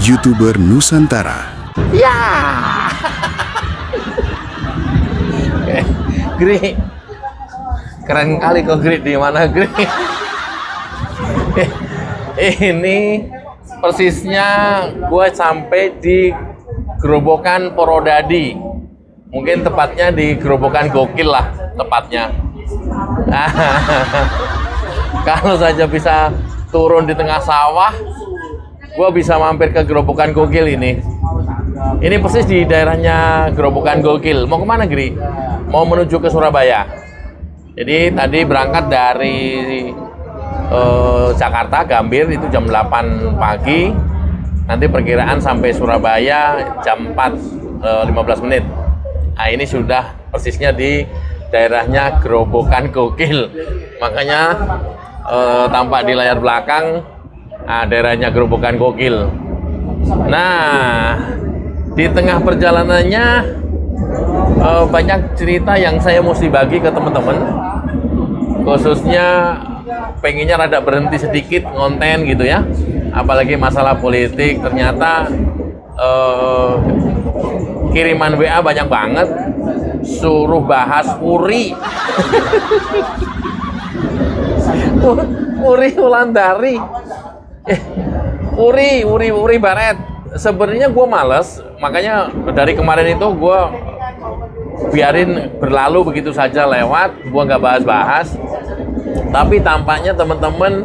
YouTuber Nusantara. Ya. Gri. Keren kali kok Gri, di mana Gri? Ini persisnya gue sampai di Gerobokan Porodadi. Mungkin tepatnya di Gerobokan Gokil lah tepatnya. Kalau saja bisa turun di tengah sawah, gue bisa mampir ke Gerobokan Gokil ini. Ini persis di daerahnya Gerobokan Gokil. Mau kemana, Gri? Mau menuju ke Surabaya. Jadi tadi berangkat dari Jakarta, Gambir, itu jam 8 pagi. Nanti perkiraan sampai Surabaya jam 4.15 menit. Nah, ini sudah persisnya di daerahnya Gerobokan Gokil. Makanya tampak di layar belakang daerahnya Gerobokan Gokil. Nah, di tengah perjalanannya banyak cerita yang saya mesti bagi ke teman-teman. Khususnya pengennya rada berhenti sedikit ngonten gitu ya. Apalagi masalah politik, ternyata kiriman WA banyak banget, suruh bahas Uri. Uri Wulandari. Uri Baret. Sebenarnya gue males, makanya dari kemarin itu gue biarin berlalu begitu saja lewat, gue nggak bahas-bahas. Tapi tampaknya teman-teman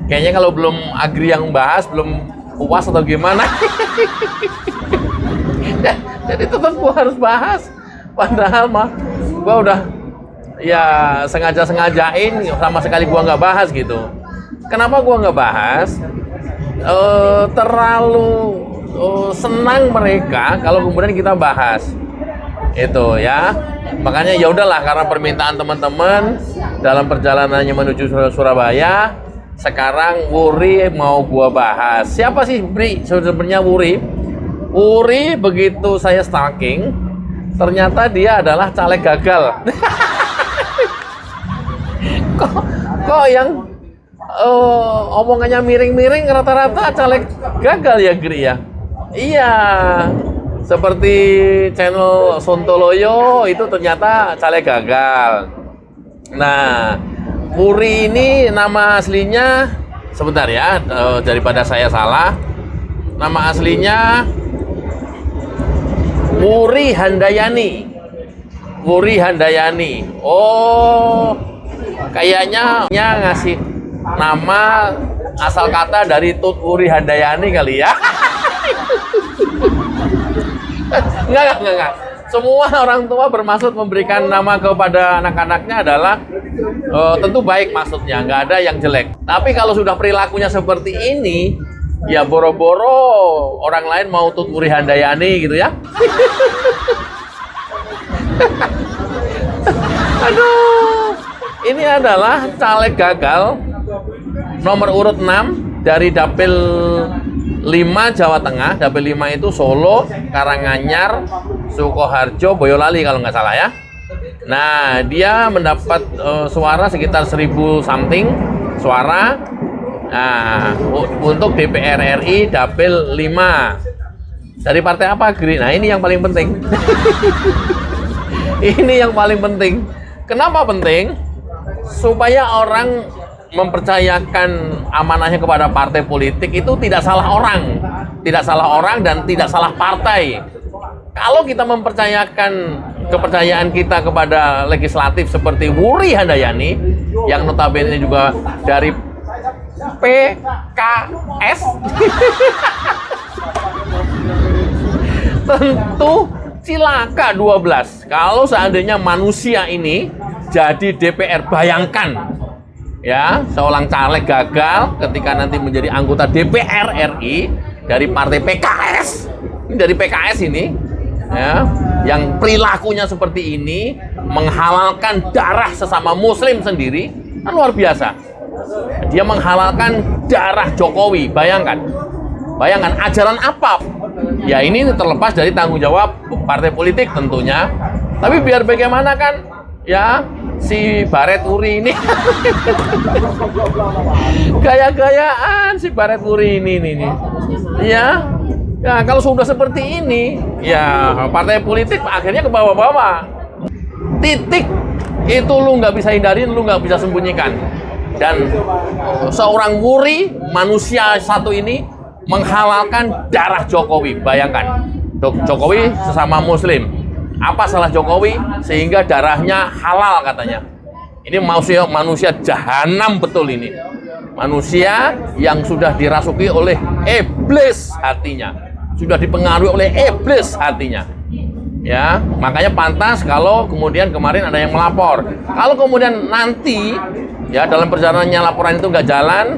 kayaknya kalau belum agree yang bahas, belum puas atau gimana. Jadi tetap gue harus bahas. Padahal mah gue udah ya sengajain sama sekali gue nggak bahas gitu. Kenapa gue nggak bahas? Terlalu senang mereka kalau kemudian kita bahas itu ya. Makanya ya udahlah, karena permintaan teman-teman dalam perjalanannya menuju Surabaya, sekarang Wuri mau gua bahas. Siapa sih Bri sebenarnya Wuri? Wuri begitu saya stalking, ternyata dia adalah caleg gagal. kok yang omongannya miring-miring rata-rata caleg gagal ya, Gri ya? Iya, seperti channel Sontoloyo itu ternyata caleg gagal. Nah, Wuri ini nama aslinya, sebentar ya, daripada saya salah, nama aslinya Wuri Handayani. Wuri Handayani. Oh, kayaknya ngasih nama asal kata dari Tut Wuri Handayani kali ya. Enggak. Semua orang tua bermaksud memberikan nama kepada anak-anaknya adalah tentu baik maksudnya, nggak ada yang jelek. Tapi kalau sudah perilakunya seperti ini, ya boro-boro orang lain mau Tut Wuri Handayani gitu ya. Aduh, ini adalah caleg gagal nomor urut 6 dari Dapil 5 Jawa Tengah. Dapil 5 itu Solo, Karanganyar, Sukoharjo, Boyolali kalau nggak salah ya. Nah, dia mendapat suara sekitar 1000 something suara. Nah, untuk DPR RI Dapil 5. Dari partai apa, Gri? Nah, ini yang paling penting. Ini yang paling penting. Kenapa penting? Supaya orang mempercayakan amanahnya kepada partai politik itu tidak salah orang dan tidak salah partai. Kalau kita mempercayakan kepercayaan kita kepada legislatif seperti Wuri Handayani yang notabene juga dari PKS, tentu cilaka 12 kalau seandainya manusia ini jadi DPR. Bayangkan ya, seorang caleg gagal ketika nanti menjadi anggota DPR RI dari partai PKS. Ini dari PKS ini ya, yang perilakunya seperti ini, menghalalkan darah sesama muslim sendiri, kan luar biasa. Dia menghalalkan darah Jokowi. Bayangkan ajaran apa? Ya ini terlepas dari tanggung jawab partai politik tentunya. Tapi biar bagaimana kan ya, si Baret Wuri ini gaya-gayaan si Baret Wuri ini ya. Ya kalau sudah seperti ini, ya partai politik akhirnya ke bawah-bawah. Titik. Itu lu nggak bisa hindarin, lu nggak bisa sembunyikan. Dan seorang wuri, manusia satu ini, menghalalkan darah Jokowi. Bayangkan, Jokowi sesama muslim. Apa salah Jokowi sehingga darahnya halal katanya? Ini manusia jahanam betul ini. Manusia yang sudah dirasuki oleh iblis hatinya. Sudah dipengaruhi oleh iblis hatinya. Ya, makanya pantas kalau kemudian kemarin ada yang melapor. Kalau kemudian nanti ya dalam perjalanannya laporan itu nggak jalan,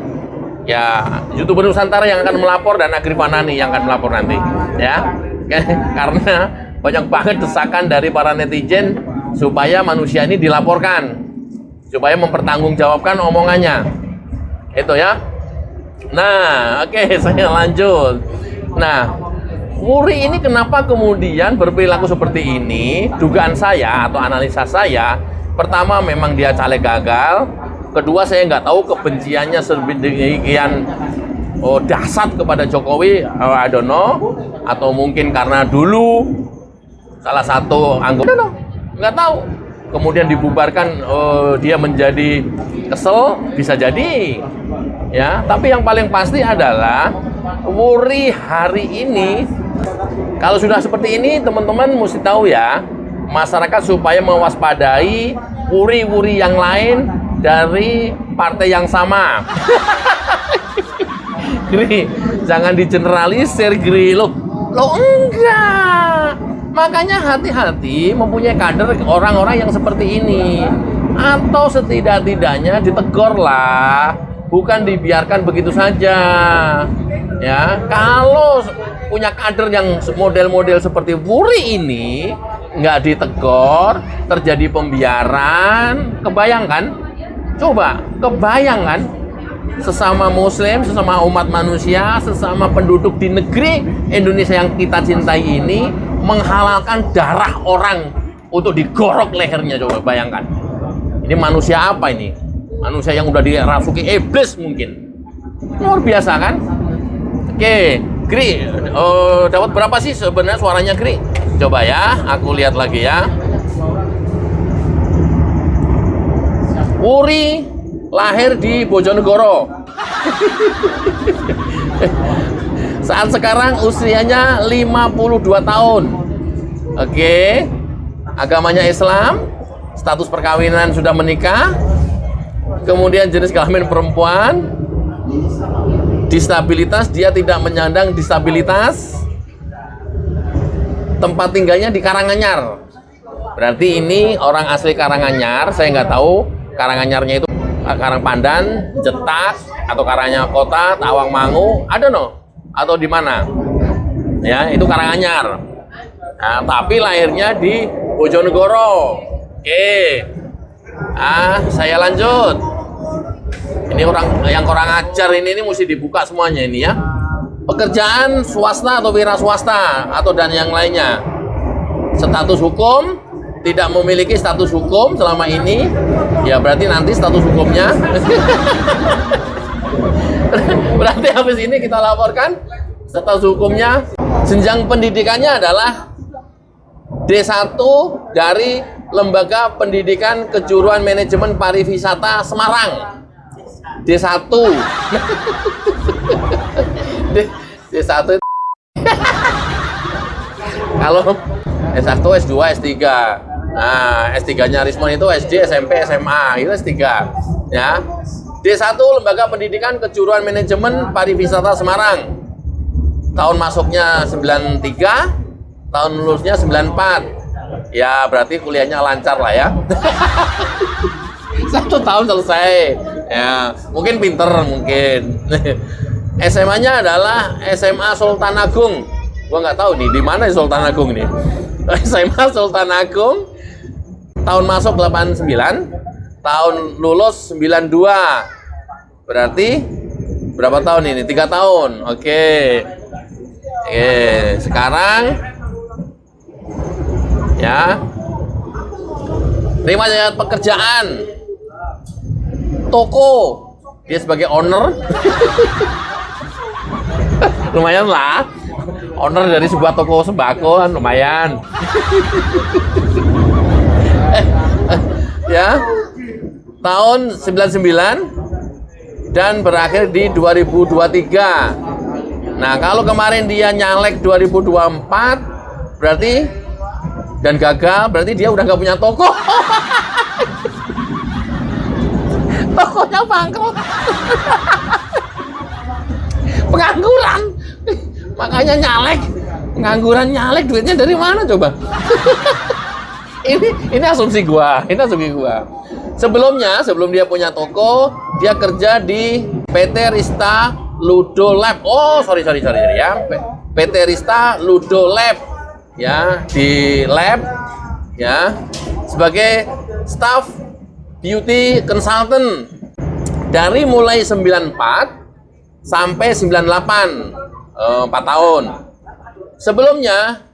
ya YouTuber Nusantara yang akan melapor dan Agri Fanani yang akan melapor nanti. Ya, karena banyak banget desakan dari para netizen supaya manusia ini dilaporkan, supaya mempertanggungjawabkan omongannya. Itu ya. Nah, oke, saya lanjut. Nah, Wuri ini kenapa kemudian berperilaku seperti ini? Dugaan saya atau analisa saya, pertama memang dia caleg gagal. Kedua, saya nggak tahu kebenciannya sedemikian dahsyat kepada Jokowi, I don't know. Atau mungkin karena dulu salah satu anggota, nggak tahu. Kemudian dibubarkan, dia menjadi kesel, bisa jadi. Ya, tapi yang paling pasti adalah Wuri hari ini, kalau sudah seperti ini, teman-teman mesti tahu ya, masyarakat supaya mewaspadai wuri-wuri yang lain dari partai yang sama. Gri, jangan digeneralisir, Gri. Lo enggak. Makanya hati-hati mempunyai kader orang-orang yang seperti ini. Atau setidak-tidaknya ditegur lah, bukan dibiarkan begitu saja. Ya, kalau punya kader yang model-model seperti Wuri ini nggak ditegur, terjadi pembiaran, kebayangkan? Coba, kebayangkan sesama muslim, sesama umat manusia, sesama penduduk di negeri Indonesia yang kita cintai ini menghalalkan darah orang untuk digorok lehernya. Coba bayangkan. Ini manusia apa ini? Manusia yang udah dirasuki iblis mungkin. Luar biasa kan? Oke, Gri, dapat berapa sih sebenarnya suaranya, Gri? Coba ya, aku lihat lagi ya. Wuri lahir di Bojonegoro. Saat sekarang usianya 52 tahun. Oke, agamanya Islam, status perkawinan sudah menikah, kemudian jenis kelamin perempuan, disabilitas dia tidak menyandang disabilitas, tempat tinggalnya di Karanganyar. Berarti ini orang asli Karanganyar. Saya nggak tahu Karanganyarnya itu Karangpandan, Jetak, atau Karanganyar Kota, Tawangmangu, I don't know, atau di mana. Ya, itu Karanganyar. Nah, tapi lahirnya di Bojonegoro. Oke. Saya lanjut. Ini orang yang kurang ajar ini mesti dibuka semuanya ini ya. Pekerjaan swasta atau wira swasta atau dan yang lainnya. Status hukum, tidak memiliki status hukum selama ini, ya berarti nanti status hukumnya. Berarti habis ini kita laporkan status hukumnya. Jenjang pendidikannya adalah D1 dari Lembaga Pendidikan Kejuruan Manajemen Pariwisata Semarang. D1. D1 itu kalau S1, S2, S3. Nah, S3-nya Rismon itu SD, SMP, SMA, itu S3. Ya. D1 Lembaga Pendidikan Kejuruan Manajemen Pariwisata Semarang. Tahun masuknya 93, tahun lulusnya 94. Ya, berarti kuliahnya lancar lah ya. 1 tahun selesai. Ya, mungkin pinter mungkin. SMA-nya adalah SMA Sultan Agung. Gua nggak tahu nih di mana Sultan Agung ini. SMA Sultan Agung, tahun masuk 89, tahun lulus 92. Berarti berapa tahun ini? 3 tahun. Oke. Sekarang ya, terima kasih pekerjaan toko, dia sebagai owner. Lumayan lah, owner dari sebuah toko sembako kan lumayan. Ya, tahun 99 dan berakhir di 2023. Nah, kalau kemarin dia nyalek 2024, berarti dan gagal, berarti dia udah nggak punya toko. Tokonya bangkrut. Pengangguran. Makanya nyalek. Pengangguran nyalek, duitnya dari mana coba? Ini asumsi gua. Sebelum dia punya toko, dia kerja di PT Rista Ludo Lab. Oh, sorry ya. PT Rista Ludo Lab. Ya, di lab ya sebagai staff beauty consultant dari mulai 94 sampai 98, 4 tahun. Sebelumnya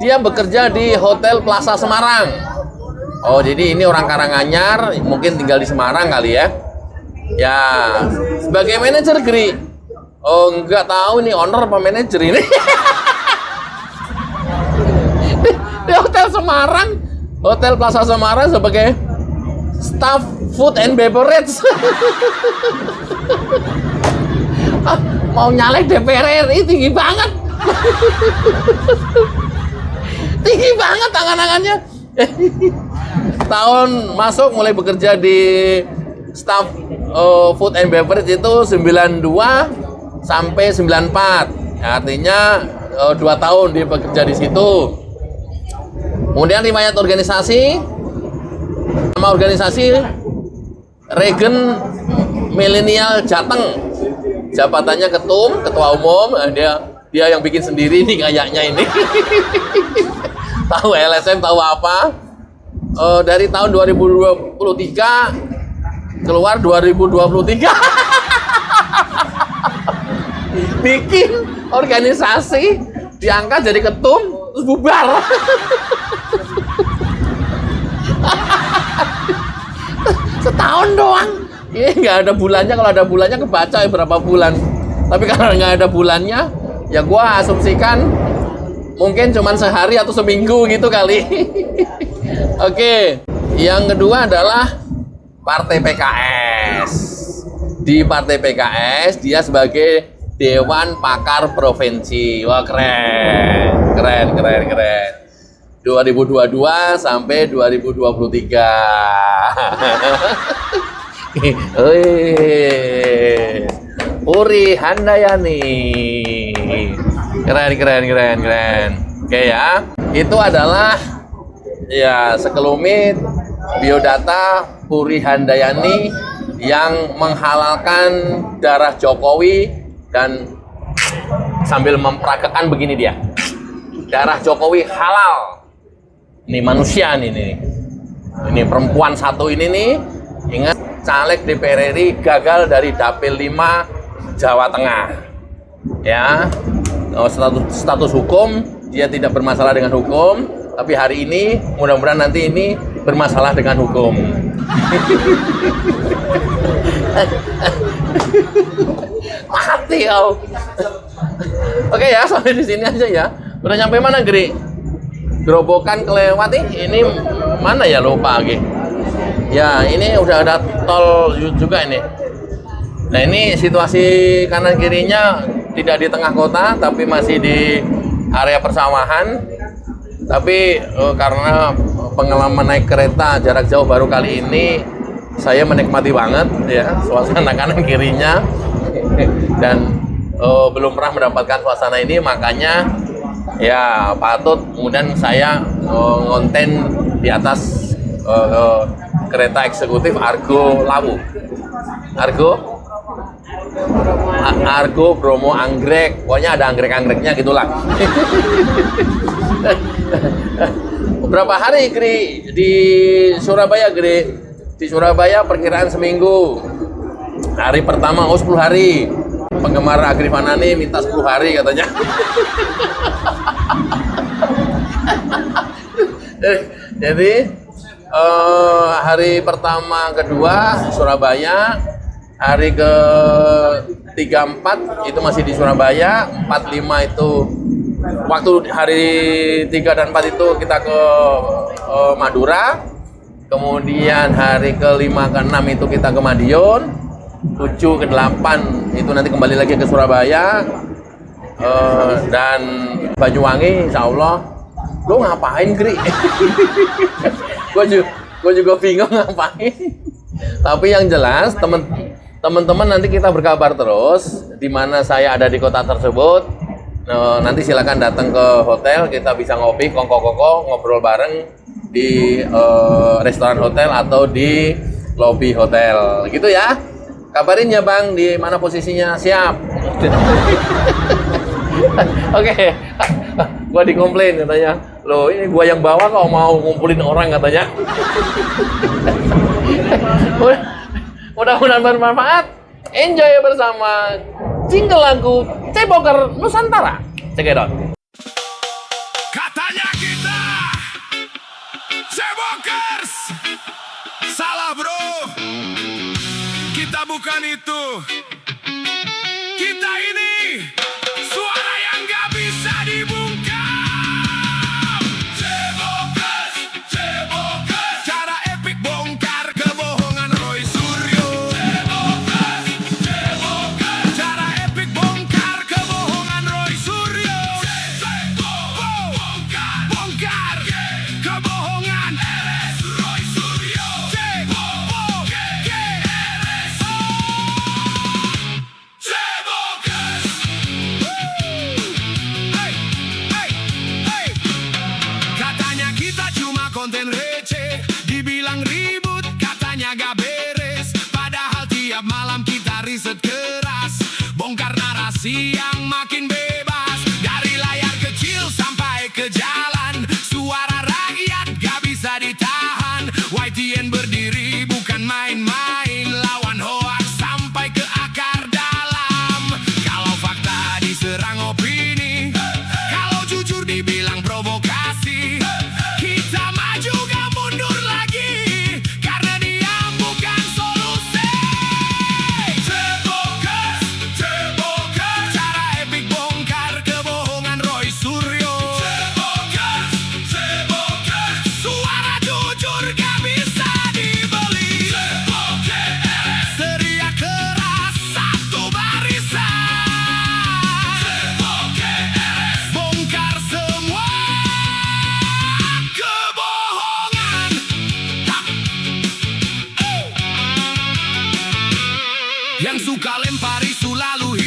dia bekerja di Hotel Plaza Semarang. Oh, jadi ini orang Karanganyar, mungkin tinggal di Semarang kali ya. Ya, sebagai manajer Gri. Oh, nggak tahu ini owner apa manajer ini. Di Hotel Semarang, Hotel Plaza Semarang sebagai staff food and beverage. Mau nyalek DPR RI tinggi banget. Tinggi banget tangan-tangannya. Tahun masuk mulai bekerja di staff food and beverage itu 92 sampai 94. Artinya 2 tahun dia bekerja di situ. Kemudian riwayat organisasi, nama organisasi Regen Milenial Jateng. Jabatannya ketua umum, dia yang bikin sendiri nih kayaknya ini. Tahu LSM, tahu apa? Dari tahun 2023 keluar 2023. Bikin organisasi, diangkat jadi ketum, terus bubar. Setahun doang. Ini nggak ada bulannya. Kalau ada bulannya kebaca ya berapa bulan. Tapi karena nggak ada bulannya, ya gua asumsikan mungkin cuma sehari atau seminggu gitu kali. Oke, yang kedua adalah Partai PKS. Di Partai PKS dia sebagai Dewan Pakar Provinsi. Wah, keren. 2022 sampai 2023. Puri Handayani. Keren. Oke ya. Itu adalah ya sekelumit biodata Puri Handayani yang menghalalkan darah Jokowi dan sambil memperagakan begini dia. Darah Jokowi halal. Ini manusia nih. Ini perempuan satu ini nih. Ingat, caleg DPR RI gagal dari Dapil 5 Jawa Tengah. Ya. Status hukum dia tidak bermasalah dengan hukum, tapi hari ini mudah-mudahan nanti ini bermasalah dengan hukum. Mati kau. Oke ya, sampai di sini aja ya. Udah nyampe mana, Gri? Gerobokan kelewat ini mana ya, lupa lagi. Ya, ini udah ada tol juga ini. Nah, ini situasi kanan kirinya tidak di tengah kota, tapi masih di area persawahan. Tapi karena pengalaman naik kereta jarak jauh baru kali ini, saya menikmati banget ya suasana kanan kirinya. Dan belum pernah mendapatkan suasana ini, makanya ya patut kemudian saya ngonten di atas kereta eksekutif Argo Lawu. Argo Bromo Anggrek, pokoknya ada anggrek-anggreknya gitulah. Berapa hari, Gri, di Surabaya, Gri? Di Surabaya perkiraan seminggu. Hari pertama 10 hari. Penggemar Agri Fanani minta 10 hari katanya. Jadi hari pertama kedua Surabaya, hari ke 3-4 itu masih di Surabaya, 4-5 itu waktu hari 3 dan 4 itu kita ke Madura, kemudian hari ke-5 ke-6 itu kita ke Madiun, 7 ke 8 itu nanti kembali lagi ke Surabaya, dan Banyuwangi insya Allah. Lo ngapain, Gri? Gue juga bingung ngapain. Tapi yang jelas teman-teman nanti kita berkabar terus di mana saya ada di kota tersebut. Nanti silakan datang ke hotel, kita bisa ngopi kongko-kongko, ngobrol bareng di restoran hotel atau di lobi hotel, gitu ya. Kabarin ya Bang, di mana posisinya, siap. Oke. Gua dikomplain katanya, loh ini gua yang bawa kok mau ngumpulin orang katanya. Mudah-mudahan bermanfaat. Enjoy bersama jingle lagu Ceboker Nusantara. Cekidot. Katanya kita Cebokers. Salah bro, kita bukan itu. Kita ini suara yang gak bisa dibungkam. Cebokers, Cebokers. Cara epik bongkar kebohongan Roy Suryo. Cebokers, Cebokers. Cara epik bongkar kebohongan Roy Suryo. Bongkar kebohongan RS Roy Suryo. Katanya kita cuma konten receh, dibilang ribut, katanya gak beres. Padahal tiap malam kita riset keras, bongkar narasi yang makin bebas. Dari layar kecil sampai ke jalan, suara rakyat gak bisa ditahan. YTN berdiri bukan main-main, lawan hoax sampai ke akar dalam. Kalau fakta diserang opini, kalau jujur dibilang provokasi, kita maju gak mundur lagi, karena dia bukan solusi. Cebokers, Cebokers. Cara epik bongkar kebohongan Roy Suryo. Cebokers, Cebokers. Suara jujur gak bisa dibeli. Cebokers. Teriak keras satu barisan. Cebokers. Bongkar semua kebohongan. Yang suka lempar isu lalu